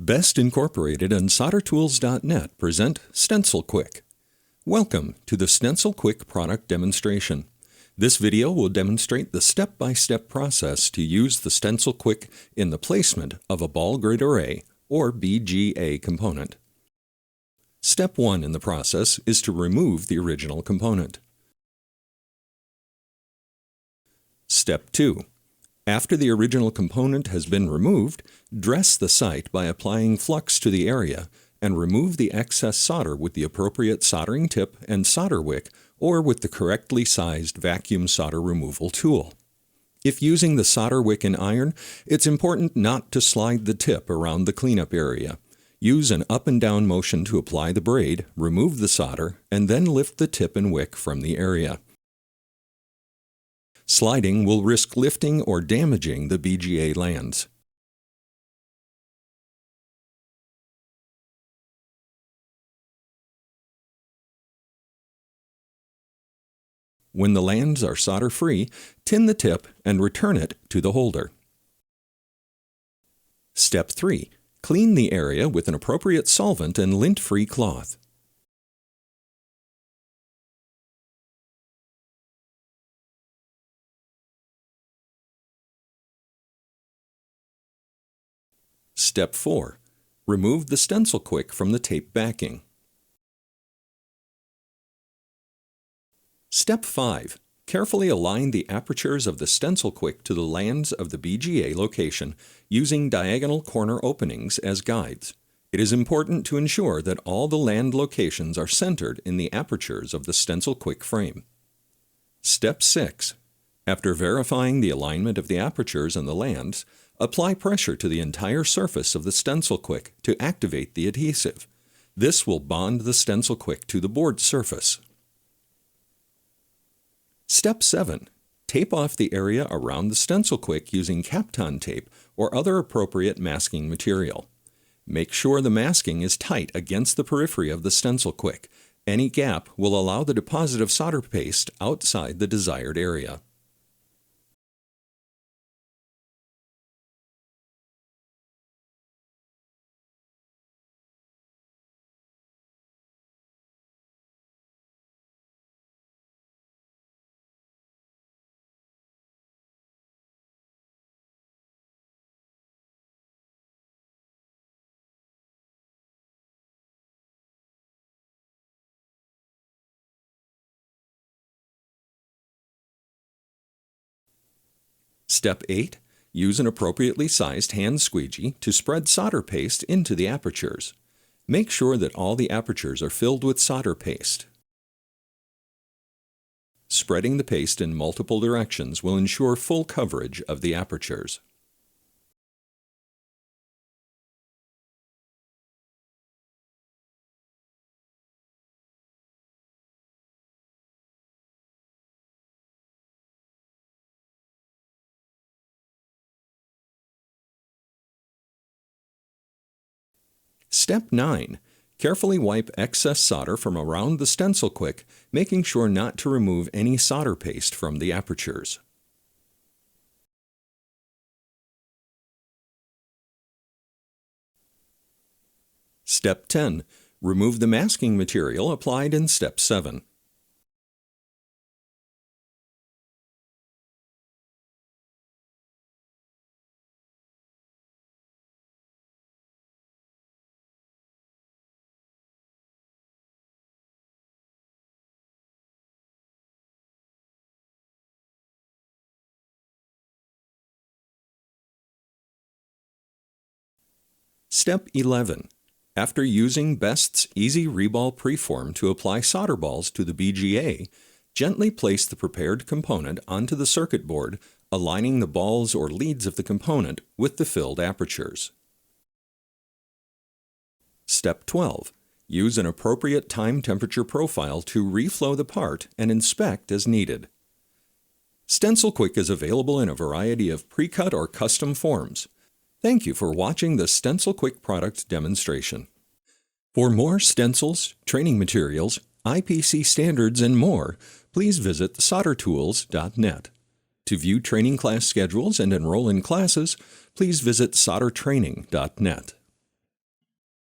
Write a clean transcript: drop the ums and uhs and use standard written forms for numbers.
Best Incorporated and SolderTools.net present StencilQuik. Welcome to the StencilQuik product demonstration. This video will demonstrate the step-by-step process to use the StencilQuik in the placement of a ball grid array, or BGA component. Step 1 in the process is to remove the original component. Step 2. After the original component has been removed, dress the site by applying flux to the area and remove the excess solder with the appropriate soldering tip and solder wick or with the correctly sized vacuum solder removal tool. If using the solder wick and iron, it's important not to slide the tip around the cleanup area. Use an up and down motion to apply the braid, remove the solder, and then lift the tip and wick from the area. Sliding will risk lifting or damaging the BGA lands. When the lands are solder-free, tin the tip and return it to the holder. Step 3. Clean the area with an appropriate solvent and lint-free cloth. Step 4. Remove the StencilQuik from the tape backing. Step 5. Carefully align the apertures of the StencilQuik to the lands of the BGA location using diagonal corner openings as guides. It is important to ensure that all the land locations are centered in the apertures of the StencilQuik frame. Step 6. After verifying the alignment of the apertures and the lands, apply pressure to the entire surface of the StencilQuik to activate the adhesive. This will bond the StencilQuik to the board surface. Step 7. Tape off the area around the StencilQuik using Kapton tape or other appropriate masking material. Make sure the masking is tight against the periphery of the StencilQuik. Any gap will allow the deposit of solder paste outside the desired area. Step 8. Use an appropriately sized hand squeegee to spread solder paste into the apertures. Make sure that all the apertures are filled with solder paste. Spreading the paste in multiple directions will ensure full coverage of the apertures. Step 9. Carefully wipe excess solder from around the StencilQuik, making sure not to remove any solder paste from the apertures. Step 10. Remove the masking material applied in Step 7. Step 11. After using Best's Easy Reball Preform to apply solder balls to the BGA, gently place the prepared component onto the circuit board, aligning the balls or leads of the component with the filled apertures. Step 12. Use an appropriate time temperature profile to reflow the part and inspect as needed. StencilQuik is available in a variety of pre-cut or custom forms. Thank you for watching the StencilQuik product demonstration. For more stencils, training materials, IPC standards, and more, please visit SolderTools.net. To view training class schedules and enroll in classes, please visit SolderTraining.net.